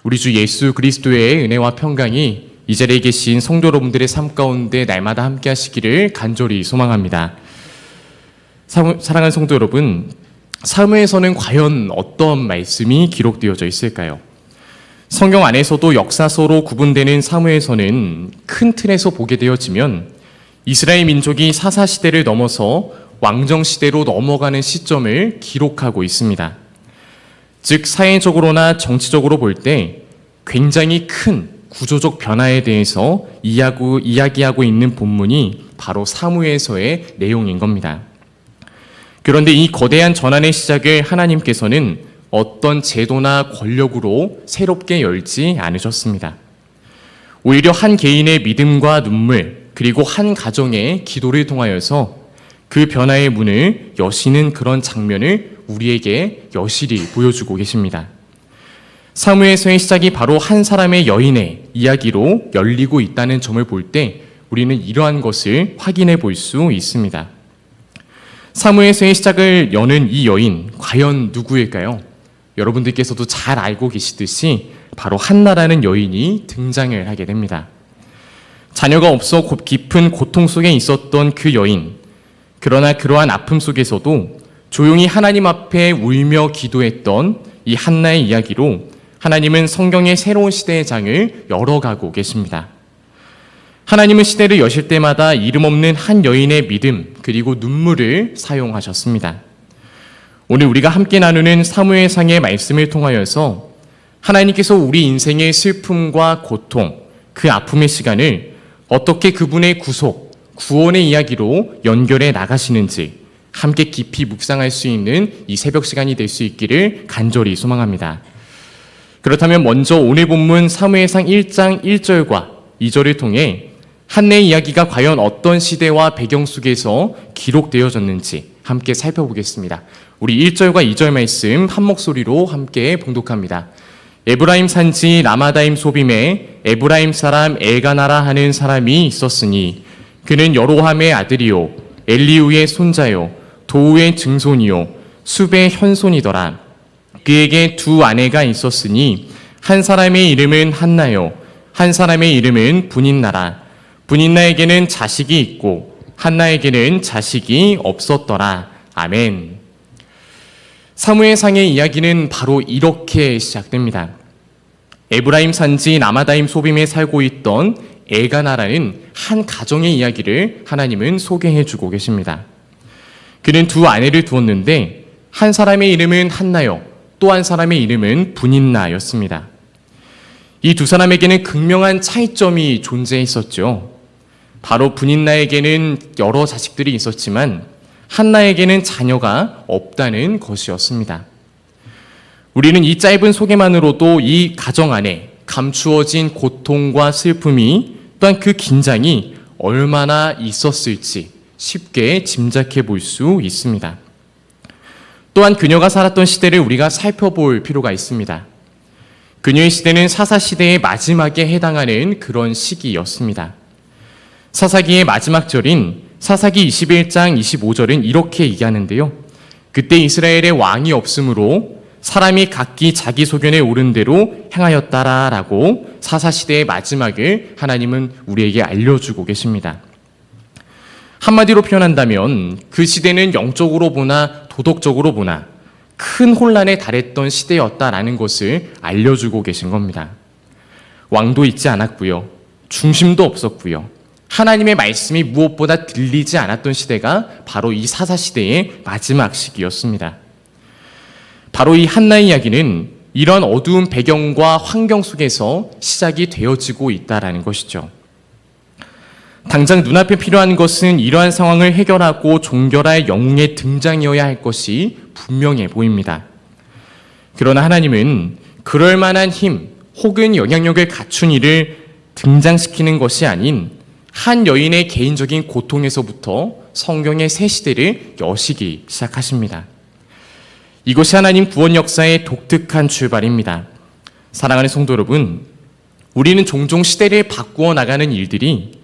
우리 주 예수 그리스도의 은혜와 평강이 이 자리에 계신 성도 여러분들의 삶 가운데 날마다 함께 하시기를 간절히 소망합니다. 사랑하는 성도 여러분, 사무에서는 과연 어떤 말씀이 기록되어져 있을까요? 성경 안에서도 역사서로 구분되는 사무에서는 큰 틀에서 보게 되어지면 이스라엘 민족이 사사시대를 넘어서 왕정시대로 넘어가는 시점을 기록하고 있습니다. 즉 사회적으로나 정치적으로 볼 때 굉장히 큰 구조적 변화에 대해서 이야기하고 있는 본문이 바로 사무엘서의 내용인 겁니다. 그런데 이 거대한 전환의 시작을 하나님께서는 어떤 제도나 권력으로 새롭게 열지 않으셨습니다. 오히려 한 개인의 믿음과 눈물 그리고 한 가정의 기도를 통하여서 그 변화의 문을 여시는 그런 장면을 우리에게 여실히 보여주고 계십니다. 사무엘서의 시작이 바로 한 사람의 여인의 이야기로 열리고 있다는 점을 볼 때 우리는 이러한 것을 확인해 볼 수 있습니다. 사무엘서의 시작을 여는 이 여인, 과연 누구일까요? 여러분들께서도 잘 알고 계시듯이 바로 한나라는 여인이 등장을 하게 됩니다. 자녀가 없어 깊은 고통 속에 있었던 그 여인, 그러나 그러한 아픔 속에서도 조용히 하나님 앞에 울며 기도했던 이 한나의 이야기로 하나님은 성경의 새로운 시대의 장을 열어가고 계십니다. 하나님은 시대를 여실 때마다 이름 없는 한 여인의 믿음 그리고 눈물을 사용하셨습니다. 오늘 우리가 함께 나누는 사무엘상의 말씀을 통하여서 하나님께서 우리 인생의 슬픔과 고통, 그 아픔의 시간을 어떻게 그분의 구속, 구원의 이야기로 연결해 나가시는지 함께 깊이 묵상할 수 있는 이 새벽 시간이 될 수 있기를 간절히 소망합니다. 그렇다면 먼저 오늘 본문 사무엘상 1장 1절과 2절을 통해 한나의 이야기가 과연 어떤 시대와 배경 속에서 기록되어졌는지 함께 살펴보겠습니다. 우리 1절과 2절 말씀 한 목소리로 함께 봉독합니다. 에브라임 산지 라마다임 소빔에 에브라임 사람 엘가나라 하는 사람이 있었으니 그는 여로함의 아들이요 엘리우의 손자요 도우의 증손이요 숲의 현손이더라. 그에게 두 아내가 있었으니 한 사람의 이름은 한나요 한 사람의 이름은 분인나라. 분인나에게는 자식이 있고 한나에게는 자식이 없었더라. 아멘. 사무엘상의 이야기는 바로 이렇게 시작됩니다. 에브라임 산지 라마다임 소빔에 살고 있던 엘가나라는 한 가정의 이야기를 하나님은 소개해 주고 계십니다. 그는 두 아내를 두었는데 한 사람의 이름은 한나요, 또 한 사람의 이름은 분인나였습니다. 이 두 사람에게는 극명한 차이점이 존재했었죠. 바로 분인나에게는 여러 자식들이 있었지만 한나에게는 자녀가 없다는 것이었습니다. 우리는 이 짧은 소개만으로도 이 가정 안에 감추어진 고통과 슬픔이 또한 그 긴장이 얼마나 있었을지 쉽게 짐작해 볼 수 있습니다. 또한 그녀가 살았던 시대를 우리가 살펴볼 필요가 있습니다. 그녀의 시대는 사사시대의 마지막에 해당하는 그런 시기였습니다. 사사기의 마지막 절인 사사기 21장 25절은 이렇게 얘기하는데요. 그때 이스라엘의 왕이 없으므로 사람이 각기 자기 소견에 오른 대로 행하였다라고 사사시대의 마지막을 하나님은 우리에게 알려주고 계십니다. 한마디로 표현한다면 그 시대는 영적으로 보나 도덕적으로 보나 큰 혼란에 달했던 시대였다라는 것을 알려주고 계신 겁니다. 왕도 있지 않았고요. 중심도 없었고요. 하나님의 말씀이 무엇보다 들리지 않았던 시대가 바로 이 사사시대의 마지막 시기였습니다. 바로 이 한나의 이야기는 이런 어두운 배경과 환경 속에서 시작이 되어지고 있다는 것이죠. 당장 눈앞에 필요한 것은 이러한 상황을 해결하고 종결할 영웅의 등장이어야 할 것이 분명해 보입니다. 그러나 하나님은 그럴 만한 힘 혹은 영향력을 갖춘 이를 등장시키는 것이 아닌 한 여인의 개인적인 고통에서부터 성경의 새 시대를 여시기 시작하십니다. 이것이 하나님 구원 역사의 독특한 출발입니다. 사랑하는 성도 여러분, 우리는 종종 시대를 바꾸어 나가는 일들이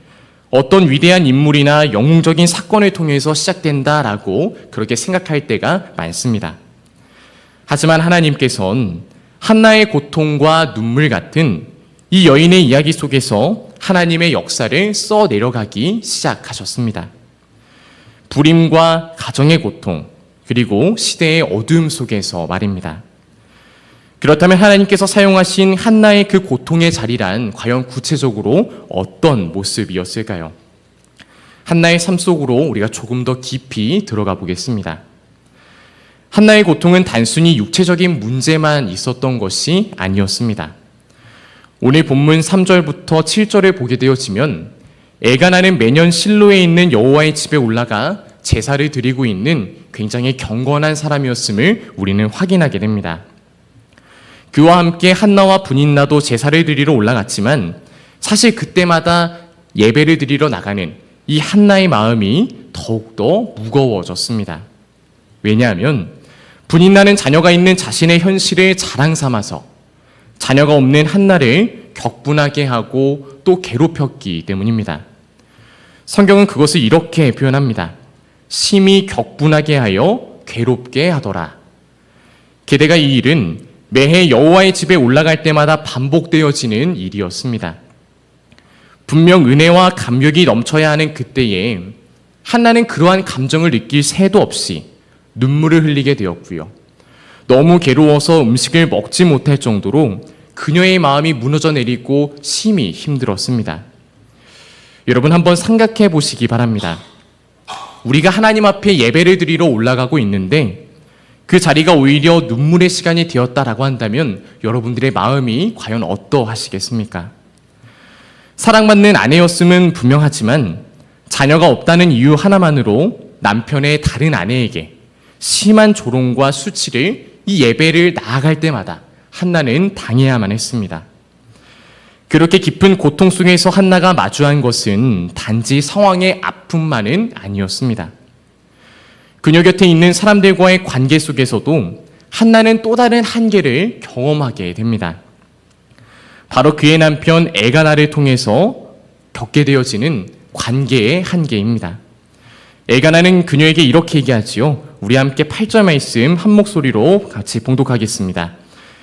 어떤 위대한 인물이나 영웅적인 사건을 통해서 시작된다라고 그렇게 생각할 때가 많습니다. 하지만 하나님께서는 한나의 고통과 눈물 같은 이 여인의 이야기 속에서 하나님의 역사를 써 내려가기 시작하셨습니다. 불임과 가정의 고통, 그리고 시대의 어두움 속에서 말입니다. 그렇다면 하나님께서 사용하신 한나의 그 고통의 자리란 과연 구체적으로 어떤 모습이었을까요? 한나의 삶 속으로 우리가 조금 더 깊이 들어가 보겠습니다. 한나의 고통은 단순히 육체적인 문제만 있었던 것이 아니었습니다. 오늘 본문 3절부터 7절을 보게 되어지면 엘가나는 매년 실로에 있는 여호와의 집에 올라가 제사를 드리고 있는 굉장히 경건한 사람이었음을 우리는 확인하게 됩니다. 그와 함께 한나와 브닌나도 제사를 드리러 올라갔지만 사실 그때마다 예배를 드리러 나가는 이 한나의 마음이 더욱더 무거워졌습니다. 왜냐하면 브닌나는 자녀가 있는 자신의 현실을 자랑 삼아서 자녀가 없는 한나를 격분하게 하고 또 괴롭혔기 때문입니다. 성경은 그것을 이렇게 표현합니다. 심히 격분하게 하여 괴롭게 하더라. 게다가 이 일은 매해 여호와의 집에 올라갈 때마다 반복되어지는 일이었습니다. 분명 은혜와 감격이 넘쳐야 하는 그때에 한나는 그러한 감정을 느낄 새도 없이 눈물을 흘리게 되었고요. 너무 괴로워서 음식을 먹지 못할 정도로 그녀의 마음이 무너져 내리고 심히 힘들었습니다. 여러분 한번 생각해 보시기 바랍니다. 우리가 하나님 앞에 예배를 드리러 올라가고 있는데 그 자리가 오히려 눈물의 시간이 되었다라고 한다면 여러분들의 마음이 과연 어떠하시겠습니까? 사랑받는 아내였음은 분명하지만 자녀가 없다는 이유 하나만으로 남편의 다른 아내에게 심한 조롱과 수치를 이 예배를 나아갈 때마다 한나는 당해야만 했습니다. 그렇게 깊은 고통 속에서 한나가 마주한 것은 단지 상황의 아픔만은 아니었습니다. 그녀 곁에 있는 사람들과의 관계 속에서도 한나는 또 다른 한계를 경험하게 됩니다. 바로 그의 남편 엘가나를 통해서 겪게 되어지는 관계의 한계입니다. 엘가나는 그녀에게 이렇게 얘기하지요. 우리 함께 8절 말씀 한 목소리로 같이 봉독하겠습니다.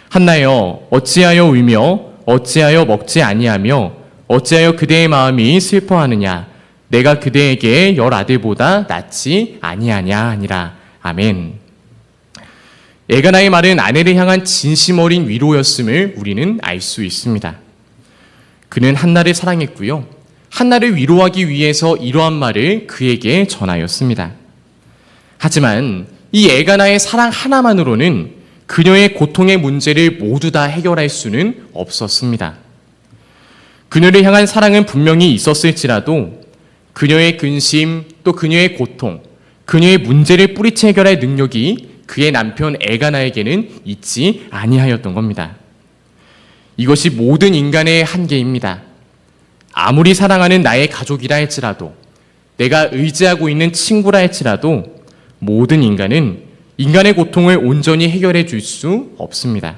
한나여 어찌하여 울며 어찌하여 먹지 아니하며 어찌하여 그대의 마음이 슬퍼하느냐 내가 그대에게 10아들보다 낫지 아니하냐 하니라. 아멘. 엘가나의 말은 아내를 향한 진심 어린 위로였음을 우리는 알 수 있습니다. 그는 한나를 사랑했고요. 한나를 위로하기 위해서 이러한 말을 그에게 전하였습니다. 하지만 이 엘가나의 사랑 하나만으로는 그녀의 고통의 문제를 모두 다 해결할 수는 없었습니다. 그녀를 향한 사랑은 분명히 있었을지라도 그녀의 근심 또 그녀의 고통, 그녀의 문제를 뿌리채 해결할 능력이 그의 남편 엘가나에게는 있지 아니하였던 겁니다. 이것이 모든 인간의 한계입니다. 아무리 사랑하는 나의 가족이라 할지라도 내가 의지하고 있는 친구라 할지라도 모든 인간은 인간의 고통을 온전히 해결해 줄 수 없습니다.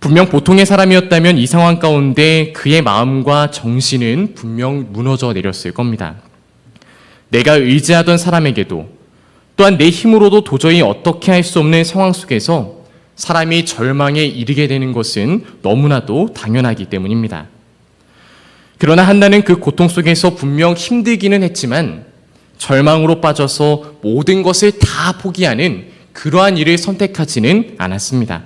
분명 보통의 사람이었다면 이 상황 가운데 그의 마음과 정신은 분명 무너져 내렸을 겁니다. 내가 의지하던 사람에게도 또한 내 힘으로도 도저히 어떻게 할 수 없는 상황 속에서 사람이 절망에 이르게 되는 것은 너무나도 당연하기 때문입니다. 그러나 한나는 그 고통 속에서 분명 힘들기는 했지만 절망으로 빠져서 모든 것을 다 포기하는 그러한 일을 선택하지는 않았습니다.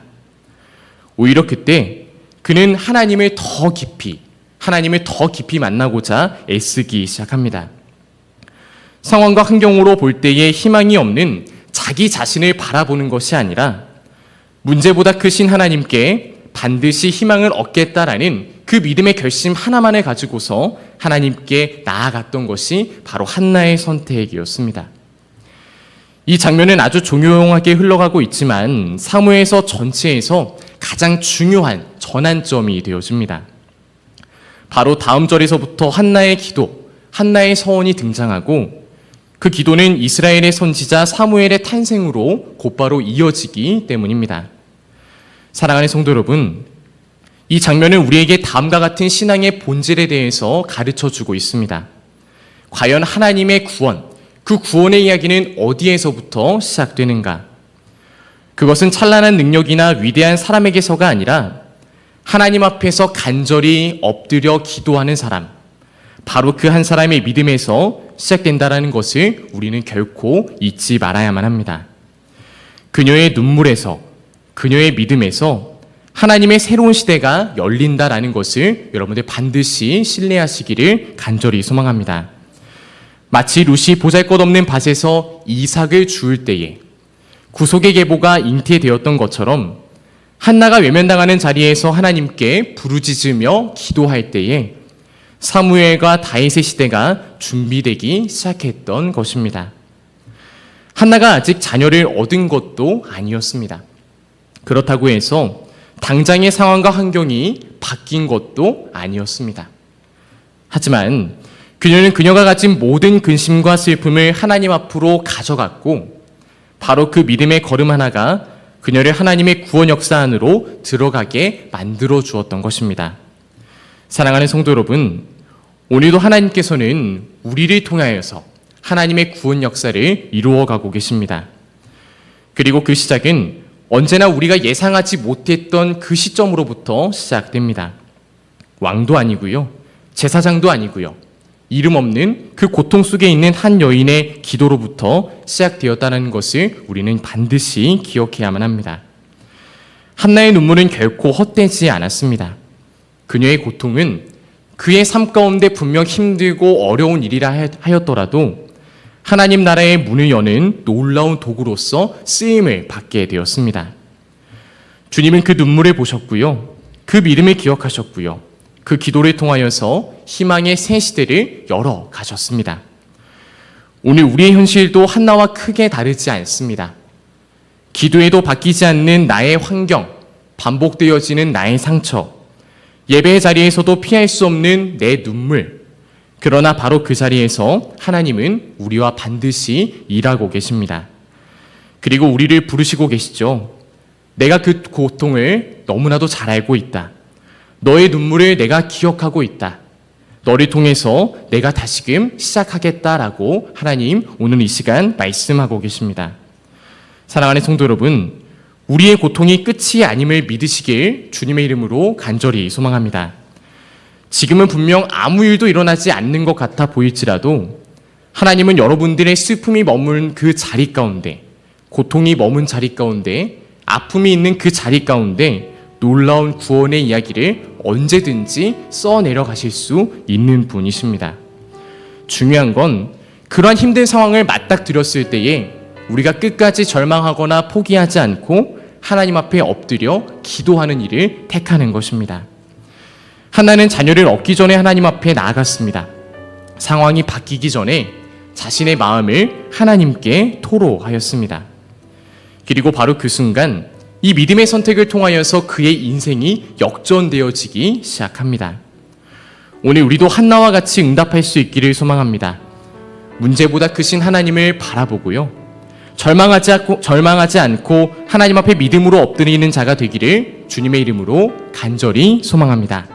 오히려 그때 그는 하나님을 더 깊이 만나고자 애쓰기 시작합니다. 상황과 환경으로 볼 때에 희망이 없는 자기 자신을 바라보는 것이 아니라 문제보다 크신 하나님께 반드시 희망을 얻겠다라는 그 믿음의 결심 하나만을 가지고서 하나님께 나아갔던 것이 바로 한나의 선택이었습니다. 이 장면은 아주 조용하게 흘러가고 있지만 사무엘서 전체에서 가장 중요한 전환점이 되어집니다. 바로 다음 절에서부터 한나의 기도, 한나의 서원이 등장하고 그 기도는 이스라엘의 선지자 사무엘의 탄생으로 곧바로 이어지기 때문입니다. 사랑하는 성도 여러분, 이 장면은 우리에게 다음과 같은 신앙의 본질에 대해서 가르쳐주고 있습니다. 과연 하나님의 구원, 그 구원의 이야기는 어디에서부터 시작되는가? 그것은 찬란한 능력이나 위대한 사람에게서가 아니라 하나님 앞에서 간절히 엎드려 기도하는 사람, 바로 그 한 사람의 믿음에서 시작된다라는 것을 우리는 결코 잊지 말아야만 합니다. 그녀의 눈물에서, 그녀의 믿음에서 하나님의 새로운 시대가 열린다라는 것을 여러분들 반드시 신뢰하시기를 간절히 소망합니다. 마치 룻이 보잘것없는 밭에서 이삭을 주울 때에 구속의 계보가 잉태되었던 것처럼 한나가 외면당하는 자리에서 하나님께 부르짖으며 기도할 때에 사무엘과 다윗의 시대가 준비되기 시작했던 것입니다. 한나가 아직 자녀를 얻은 것도 아니었습니다. 그렇다고 해서 당장의 상황과 환경이 바뀐 것도 아니었습니다. 하지만 그녀는 그녀가 가진 모든 근심과 슬픔을 하나님 앞으로 가져갔고 바로 그 믿음의 걸음 하나가 그녀를 하나님의 구원 역사 안으로 들어가게 만들어 주었던 것입니다. 사랑하는 성도 여러분, 오늘도 하나님께서는 우리를 통하여서 하나님의 구원 역사를 이루어가고 계십니다. 그리고 그 시작은 언제나 우리가 예상하지 못했던 그 시점으로부터 시작됩니다. 왕도 아니고요, 제사장도 아니고요, 이름 없는 그 고통 속에 있는 한 여인의 기도로부터 시작되었다는 것을 우리는 반드시 기억해야만 합니다. 한나의 눈물은 결코 헛되지 않았습니다. 그녀의 고통은 그의 삶 가운데 분명 힘들고 어려운 일이라 하였더라도 하나님 나라의 문을 여는 놀라운 도구로서 쓰임을 받게 되었습니다. 주님은 그 눈물을 보셨고요, 그 믿음을 기억하셨고요, 그 기도를 통하여서 희망의 새 시대를 열어 가셨습니다. 오늘 우리의 현실도 한나와 크게 다르지 않습니다. 기도에도 바뀌지 않는 나의 환경, 반복되어지는 나의 상처, 예배의 자리에서도 피할 수 없는 내 눈물, 그러나 바로 그 자리에서 하나님은 우리와 반드시 일하고 계십니다. 그리고 우리를 부르시고 계시죠. 내가 그 고통을 너무나도 잘 알고 있다. 너의 눈물을 내가 기억하고 있다. 너를 통해서 내가 다시금 시작하겠다라고 하나님 오늘 이 시간 말씀하고 계십니다. 사랑하는 성도 여러분, 우리의 고통이 끝이 아님을 믿으시길 주님의 이름으로 간절히 소망합니다. 지금은 분명 아무 일도 일어나지 않는 것 같아 보일지라도 하나님은 여러분들의 슬픔이 머문 그 자리 가운데, 고통이 머문 자리 가운데, 아픔이 있는 그 자리 가운데 놀라운 구원의 이야기를 언제든지 써내려 가실 수 있는 분이십니다. 중요한 건 그러한 힘든 상황을 맞닥뜨렸을 때에 우리가 끝까지 절망하거나 포기하지 않고 하나님 앞에 엎드려 기도하는 일을 택하는 것입니다. 한나는 자녀를 얻기 전에 하나님 앞에 나아갔습니다. 상황이 바뀌기 전에 자신의 마음을 하나님께 토로하였습니다. 그리고 바로 그 순간 이 믿음의 선택을 통하여서 그의 인생이 역전되어지기 시작합니다. 오늘 우리도 한나와 같이 응답할 수 있기를 소망합니다. 문제보다 크신 하나님을 바라보고요, 절망하지 않고 하나님 앞에 믿음으로 엎드리는 자가 되기를 주님의 이름으로 간절히 소망합니다.